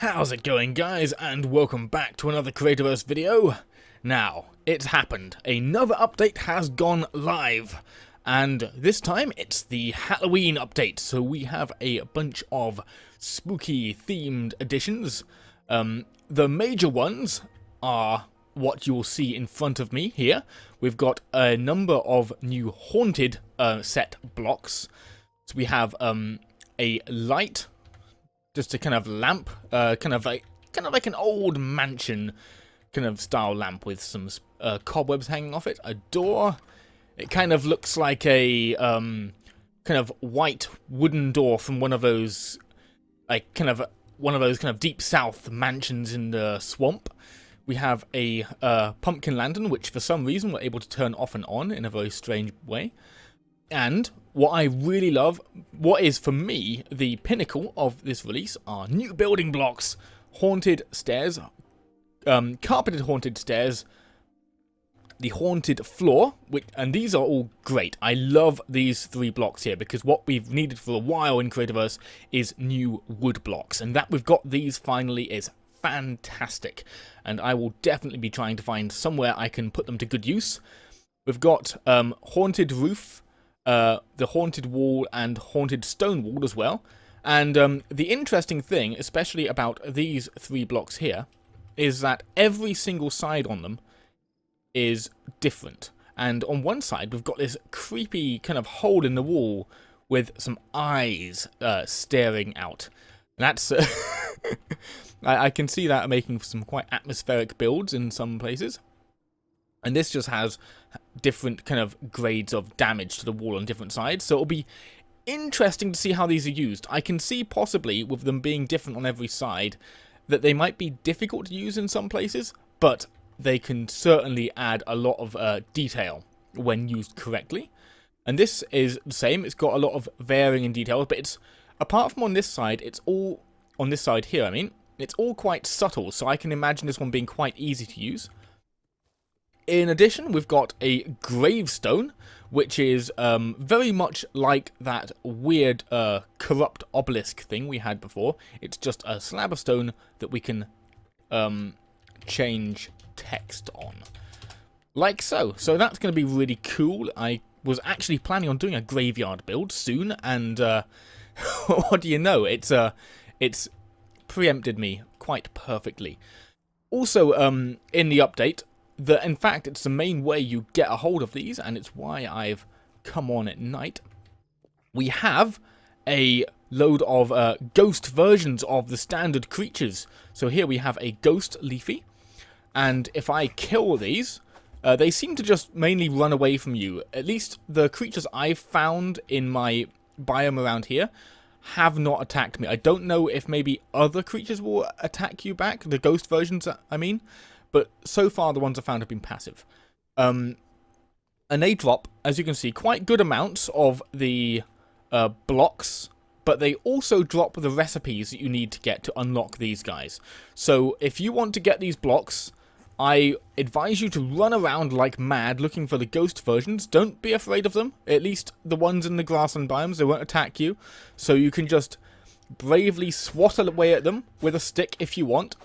How's it going, guys, and welcome back to another Creativerse video. Now, it's happened. Another update has gone live, and this time it's the Halloween update, so we have a bunch of spooky themed additions. The major ones are what you'll see in front of me here. We've got a number of new haunted set blocks. So we have a light, just a kind of lamp, kind of like an old mansion kind of style lamp with some cobwebs hanging off it. A door. It kind of looks like a kind of white wooden door from one of those kind of deep south mansions in the swamp. We have a pumpkin lantern, which for some reason we're able to turn off and on in a very strange way. And what I really love, what is for me the pinnacle of this release, are new building blocks, haunted stairs, carpeted haunted stairs, the haunted floor, and these are all great. I love these three blocks here because what we've needed for a while in Creativerse is new wood blocks, and that we've got these finally is fantastic, and I will definitely be trying to find somewhere I can put them to good use. We've got haunted roof, the haunted wall, and haunted stone wall as well. And the interesting thing, especially about these three blocks here, is that every single side on them is different. And on one side, we've got this creepy kind of hole in the wall with some eyes staring out. And that's I can see that making some quite atmospheric builds in some places. And this just has different kind of grades of damage to the wall on different sides. So it'll be interesting to see how these are used. I can see possibly, with them being different on every side, that they might be difficult to use in some places, but they can certainly add a lot of detail when used correctly. And this is the same. It's got a lot of varying in details, but it's, apart from on this side, it's all, on this side here, I mean, it's all quite subtle, so I can imagine this one being quite easy to use. In addition, we've got a gravestone, which is very much like that weird corrupt obelisk thing we had before. It's just a slab of stone that we can change text on. Like so. So that's going to be really cool. I was actually planning on doing a graveyard build soon, and what do you know? It's preempted me quite perfectly. Also, in the update, in fact, it's the main way you get a hold of these, and it's why I've come on at night. We have a load of ghost versions of the standard creatures. So here we have a ghost Leafy, and if I kill these, they seem to just mainly run away from you. At least the creatures I've found in my biome around here have not attacked me. I don't know if maybe other creatures will attack you back, the ghost versions, I mean. But so far, the ones I found have been passive. And they drop, as you can see, quite good amounts of the blocks, but they also drop the recipes that you need to get to unlock these guys. So if you want to get these blocks, I advise you to run around like mad looking for the ghost versions. Don't be afraid of them. At least the ones in the grassland biomes, they won't attack you. So you can just bravely swat away at them with a stick if you want.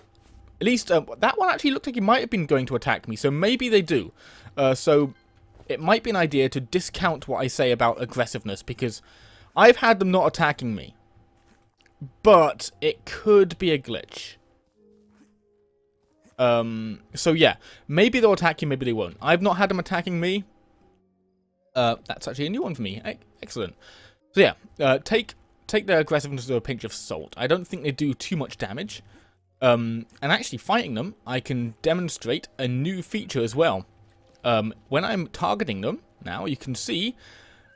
At least, that one actually looked like he might have been going to attack me, so maybe they do. So, it might be an idea to discount what I say about aggressiveness, because I've had them not attacking me. But, it could be a glitch. So yeah, maybe they'll attack you, maybe they won't. I've not had them attacking me. That's actually a new one for me. Excellent. So yeah, take their aggressiveness with a pinch of salt. I don't think they do too much damage. And actually fighting them, I can demonstrate a new feature as well. When I'm targeting them, now you can see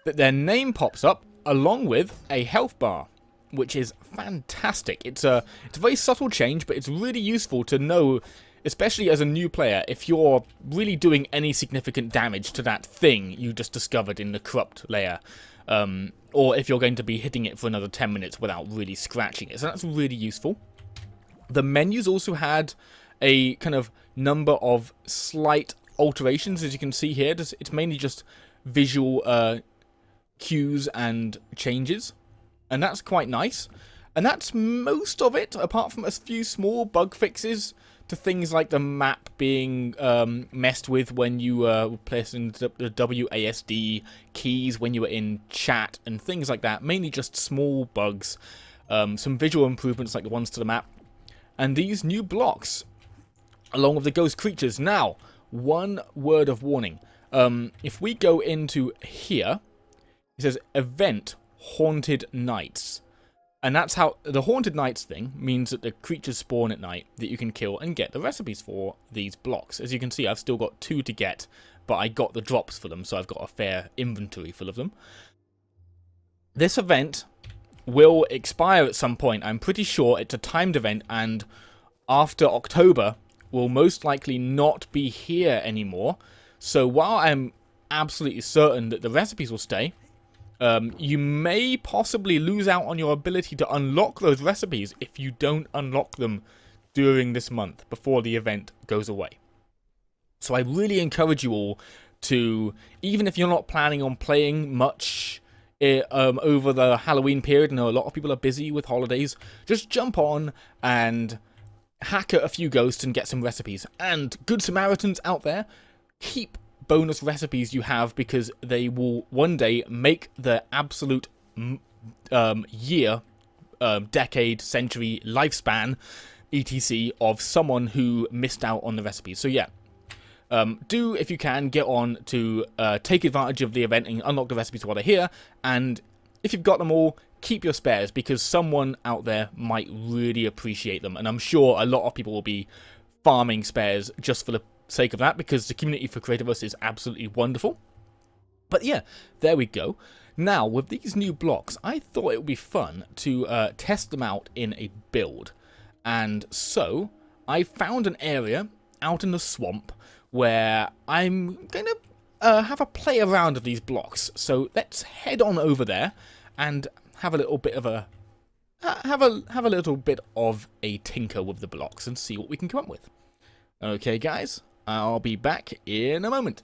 that their name pops up along with a health bar, which is fantastic. It's a very subtle change, but it's really useful to know, especially as a new player, if you're really doing any significant damage to that thing you just discovered in the corrupt layer. Or if you're going to be hitting it for another 10 minutes without really scratching it. So that's really useful. The menus also had a kind of number of slight alterations, as you can see here. It's mainly just visual cues and changes, and that's quite nice. And that's most of it, apart from a few small bug fixes to things like the map being messed with when you were placing the WASD keys when you were in chat and things like that. Mainly just small bugs. Some visual improvements like the ones to the map. And these new blocks, along with the ghost creatures. Now, one word of warning. If we go into here, it says Event Haunted Nights. And that's how the Haunted Nights thing means that the creatures spawn at night that you can kill and get the recipes for these blocks. As you can see, I've still got 2 to get, but I got the drops for them, so I've got a fair inventory full of them. This event will expire at some point. I'm pretty sure it's a timed event, and after October will most likely not be here anymore. So while I'm absolutely certain that the recipes will stay, you may possibly lose out on your ability to unlock those recipes if you don't unlock them during this month before the event goes away. So I really encourage you all to, even if you're not planning on playing much over the Halloween period, I know a lot of people are busy with holidays, just jump on and hack at a few ghosts and get some recipes. And Good Samaritans out there, keep bonus recipes you have, because they will one day make the absolute year, decade, century, lifespan, etc. of someone who missed out on the recipes. So yeah, do, if you can, get on to take advantage of the event and unlock the recipes while they're here. And if you've got them all, keep your spares, because someone out there might really appreciate them. And I'm sure a lot of people will be farming spares just for the sake of that, because the community for Creativerse is absolutely wonderful. But yeah, there we go. Now, with these new blocks, I thought it would be fun to test them out in a build. And so, I found an area out in the swamp where I'm going to have a play around of these blocks. So let's head on over there and have a little bit of a have a little bit of a tinker with the blocks and see what we can come up with. Okay, guys, I'll be back in a moment.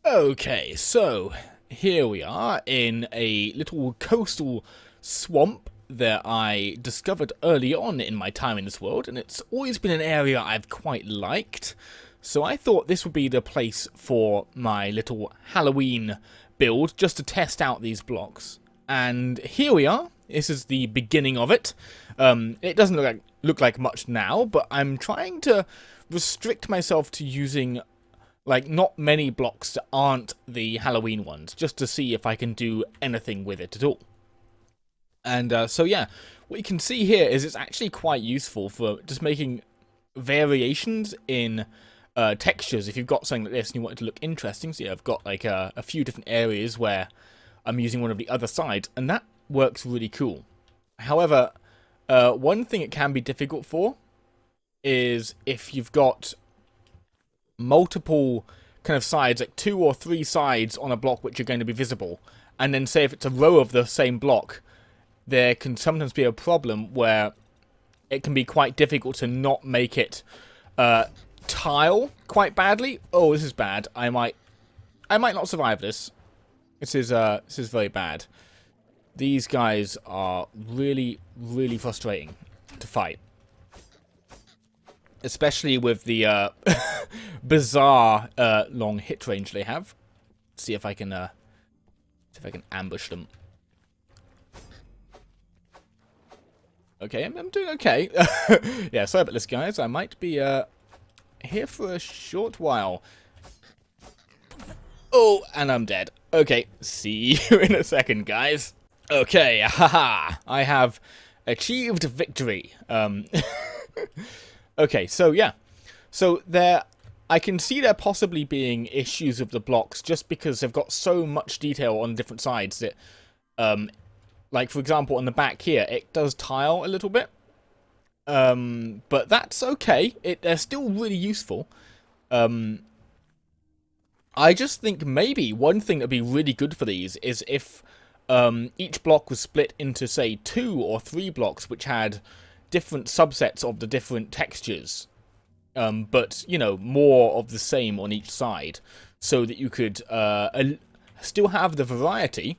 Okay, so here we are in a little coastal swamp that I discovered early on in my time in this world, and it's always been an area I've quite liked. So I thought this would be the place for my little Halloween build, just to test out these blocks. And here we are. This is the beginning of it. It doesn't look like much now, but I'm trying to restrict myself to using like not many blocks that aren't the Halloween ones, just to see if I can do anything with it at all. And so yeah, what you can see here is it's actually quite useful for just making variations in textures. If you've got something like this and you want it to look interesting, so yeah, I've got like a few different areas where I'm using one of the other sides, and that works really cool. However, one thing it can be difficult for is if you've got multiple kind of sides, like 2 or 3 sides on a block which are going to be visible, and then say if it's a row of the same block, there can sometimes be a problem where it can be quite difficult to not make it tile quite badly. Oh, this is bad. I might not survive this. This is very bad. These guys are really, really frustrating to fight, especially with the bizarre long hit range they have. Let's see if I can ambush them. Okay, I'm doing okay. Yeah, sorry about this, guys. I might be here for a short while. Oh, and I'm dead. Okay, see you in a second, guys. Okay, haha, I have achieved victory. Okay, so yeah. So I can see there possibly being issues with the blocks just because they've got so much detail on different sides that, like for example on the back here, it does tile a little bit. But that's okay. They're still really useful. I just think maybe one thing that'd be really good for these is if each block was split into, say, 2 or 3 blocks which had different subsets of the different textures, but, you know, more of the same on each side, so that you could still have the variety,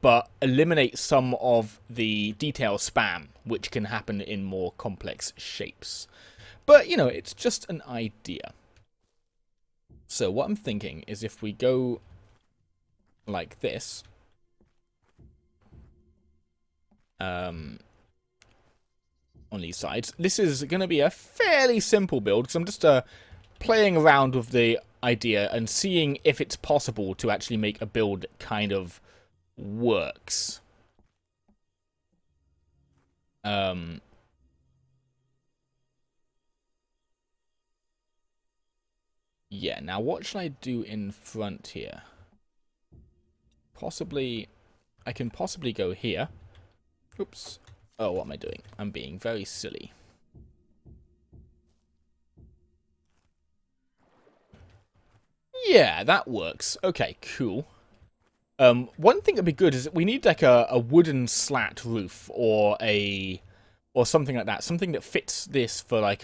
but eliminate some of the detail spam, which can happen in more complex shapes. But, you know, it's just an idea. So what I'm thinking is if we go like this, on these sides, this is going to be a fairly simple build, because I'm just playing around with the idea and seeing if it's possible to actually make a build that kind of works. Yeah, now what should I do in front here? Possibly, I can possibly go here. Oops. Oh, what am I doing? I'm being very silly. Yeah, that works. Okay, cool. One thing that'd be good is that we need like a wooden slat roof or something like that. Something that fits this for like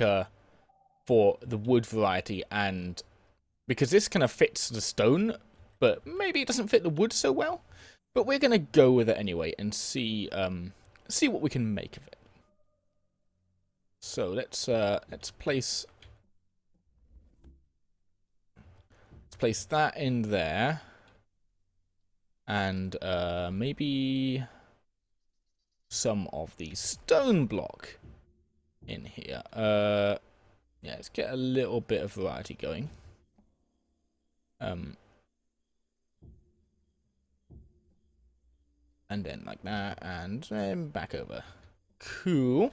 for the wood variety, and because this kind of fits the stone, but maybe it doesn't fit the wood so well. But we're gonna go with it anyway and see what we can make of it. So let's place that in there, and maybe some of the stone block in here. Yeah, let's get a little bit of variety going. And then like that, and then back over. Cool.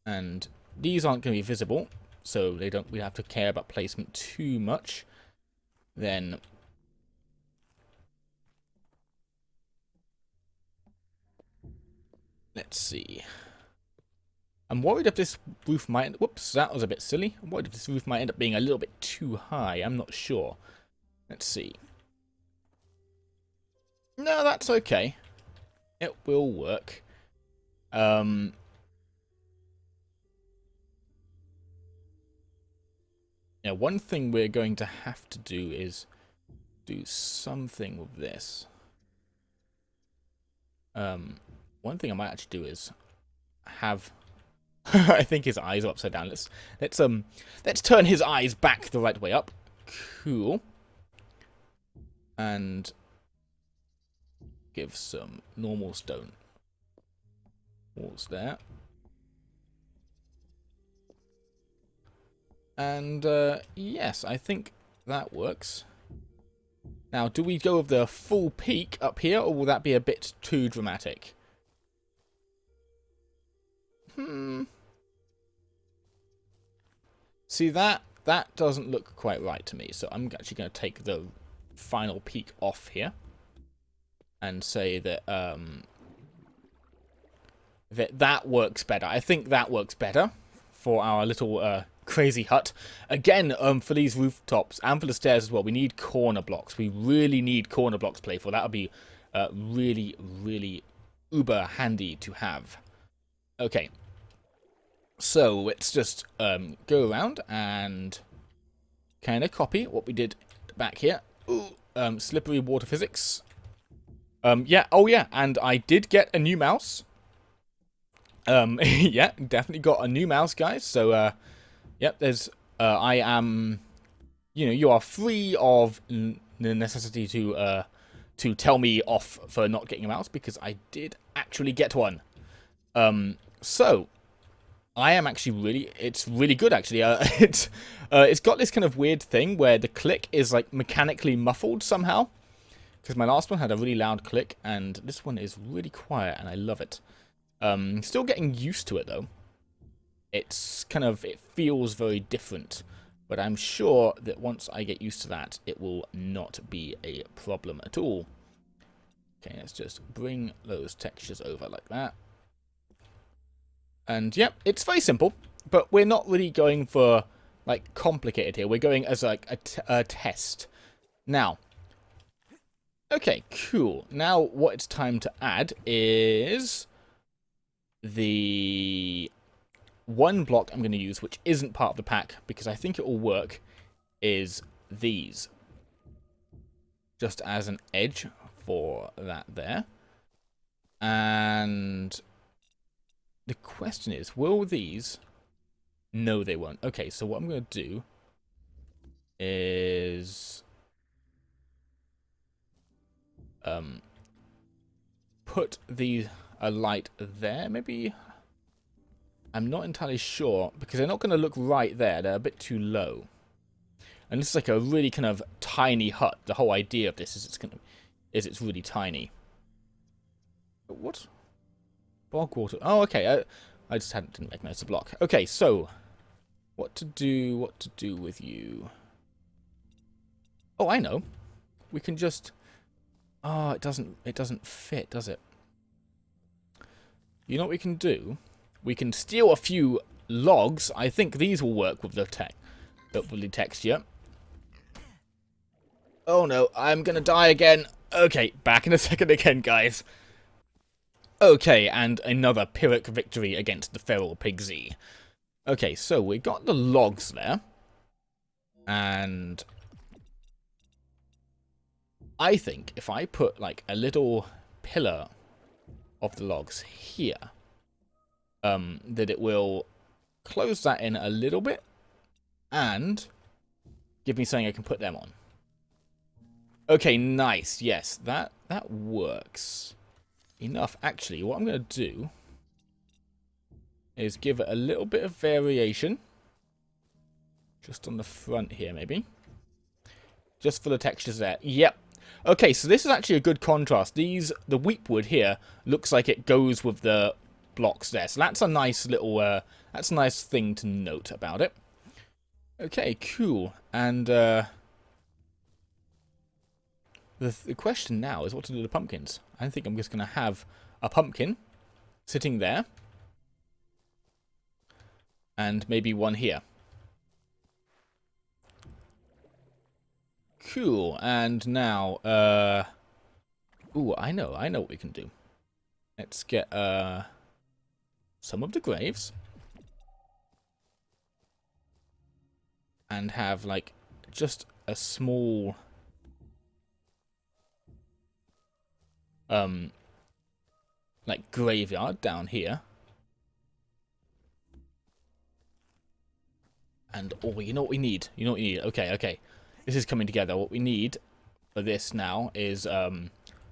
And these aren't going to be visible, so we have to care about placement too much. Then let's see. I'm worried if this roof might... Whoops, that was a bit silly. I'm worried if this roof might end up being a little bit too high. I'm not sure. Let's see. No, that's okay. It will work. Yeah, one thing we're going to have to do is do something with this. One thing I might actually do is have... I think his eyes are upside down. Let's turn his eyes back the right way up. Cool. And give some normal stone walls there. And yes, I think that works. Now, do we go with the full peak up here, or will that be a bit too dramatic? See, that doesn't look quite right to me, so I'm actually going to take the final peak off here and say that that works better. I think that works better for our little crazy hut. Again, for these rooftops and for the stairs as well, we need corner blocks. We really need corner blocks to play for. That would be really, really uber handy to have. Okay. So let's just go around and kind of copy what we did back here. Ooh, slippery water physics. Yeah, oh yeah, and I did get a new mouse. Yeah, definitely got a new mouse, guys. So, yep, there's, I am, you know, you are free of the necessity to tell me off for not getting a mouse, because I did actually get one. So, I am actually it's really good, actually. It's got this kind of weird thing where the click is, like, mechanically muffled somehow. Because my last one had a really loud click, and this one is really quiet, and I love it. Still getting used to it, though. It's kind of, it feels very different. But I'm sure that once I get used to that, it will not be a problem at all. Okay, let's just bring those textures over like that. And, yep, it's very simple. But we're not really going for, like, complicated here. We're going as, like, a test. Now... Okay, cool. Now what it's time to add is the one block I'm going to use, which isn't part of the pack, because I think it will work, is these. Just as an edge for that there. And the question is, will these... No, they won't. Okay, so what I'm going to do is... put a light there, maybe? I'm not entirely sure, because they're not going to look right there. They're a bit too low. And this is like a really kind of tiny hut. The whole idea of this is it's really tiny. What? Bog water. Oh, okay. I just didn't recognize the block. Okay, so what to do with you? Oh, I know. We can just... Oh, it doesn't fit, does it? You know what we can do? We can steal a few logs. I think these will work with the texture. Oh no, I'm gonna die again. Okay, back in a second again, guys. Okay, and another Pyrrhic victory against the Feral Pigsy. Okay, so we got the logs there. And I think if I put like a little pillar of the logs here, that it will close that in a little bit and give me something I can put them on. Okay, nice. Yes, that works. Enough. Actually, what I'm going to do is give it a little bit of variation. Just on the front here, maybe. Just for the textures there. Yep. Okay, so this is actually a good contrast. The weepwood here looks like it goes with the blocks there. So that's a nice little, that's a nice thing to note about it. Okay, cool. And the question now is what to do with the pumpkins. I think I'm just going to have a pumpkin sitting there. And maybe one here. Cool. And now, ooh, I know what we can do. Let's get some of the graves. And have like just a small like graveyard down here. And oh, you know what we need? You know what we need? Okay. This is coming together. What we need for this now is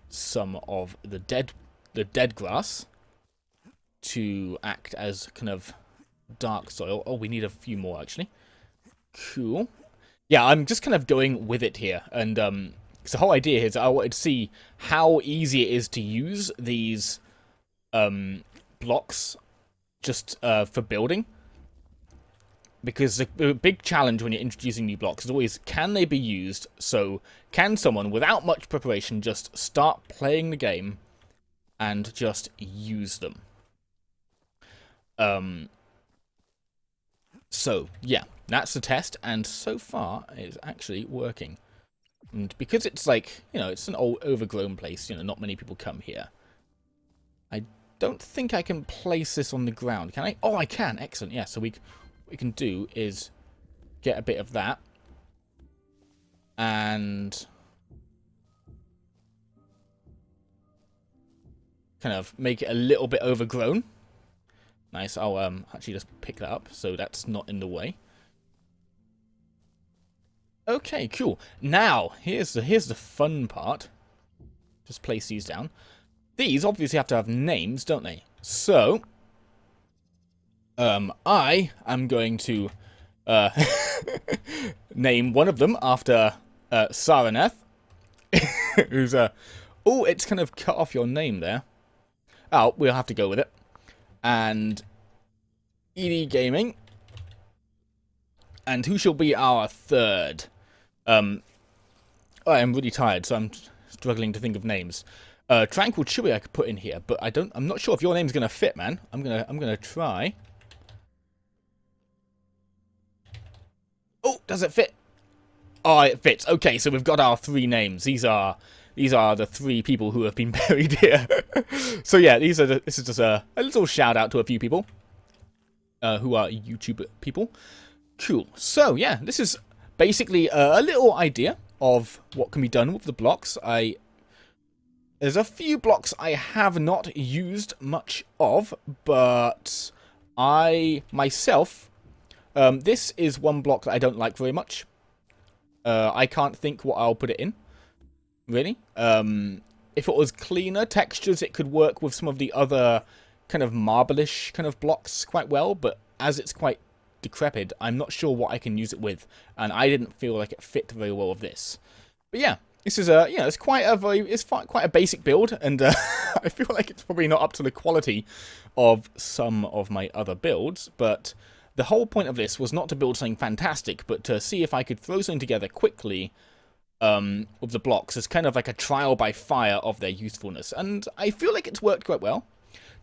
some of the dead grass to act as kind of dark soil. Oh, we need a few more actually. Cool. Yeah, I'm just kind of going with it here, and so the whole idea here is I wanted to see how easy it is to use these blocks just for building. Because the big challenge when you're introducing new blocks is always, can they be used? So, can someone, without much preparation, just start playing the game and just use them? So, yeah, that's the test, and so far, it's actually working. And because it's like, you know, it's an old, overgrown place, you know, not many people come here. I don't think I can place this on the ground, can I? Oh, I can! Excellent, yeah, so what we can do is get a bit of that and kind of make it a little bit overgrown. Nice. I'll actually just pick that up so that's not in the way. Okay, cool. Now here's the fun part. Just place these down. These obviously have to have names, don't they? So I am going to name one of them after Saraneth, who's oh, it's kind of cut off your name there. Oh, we'll have to go with it. And ED Gaming. And who shall be our third? I am really tired, so I'm struggling to think of names. Tranquil Chewy I could put in here, but I'm not sure if your name's gonna fit, man. I'm gonna try. Oh, does it fit? Oh, it fits. Okay, so we've got our three names. These are the three people who have been buried here. So yeah, this is just a little shout out to a few people who are YouTube people. Cool. So yeah, this is basically a little idea of what can be done with the blocks. I There's a few blocks I have not used much of, but I myself, this is one block that I don't like very much. I can't think what I'll put it in, really. If it was cleaner textures, it could work with some of the other kind of marble-ish kind of blocks quite well, but as it's quite decrepit, I'm not sure what I can use it with, and I didn't feel like it fit very well with this. But yeah, this is a, it's quite a basic build, and I feel like it's probably not up to the quality of some of my other builds, but the whole point of this was not to build something fantastic, but to see if I could throw something together quickly with the blocks as kind of like a trial by fire of their usefulness, and I feel like it's worked quite well.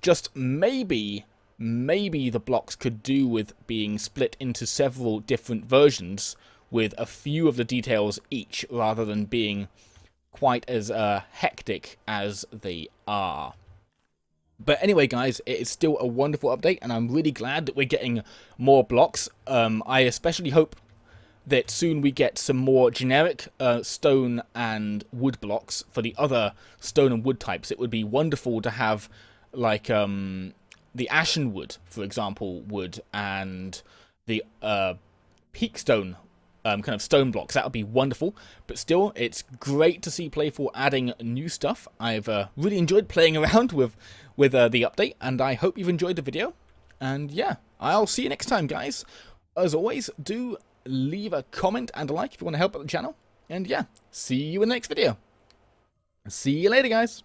Just maybe the blocks could do with being split into several different versions with a few of the details each, rather than being quite as hectic as they are. But anyway, guys, it is still a wonderful update, and I'm really glad that we're getting more blocks. I especially hope that soon we get some more generic stone and wood blocks for the other stone and wood types. It would be wonderful to have, like, the ashen wood, for example, wood, and the peak stone kind of stone blocks. That would be wonderful. But still, it's great to see Playful adding new stuff. I've really enjoyed playing around with the update, and I hope you've enjoyed the video. And yeah, I'll see you next time, guys. As always, do leave a comment and a like if you want to help out the channel. And yeah, see you in the next video. See you later, guys.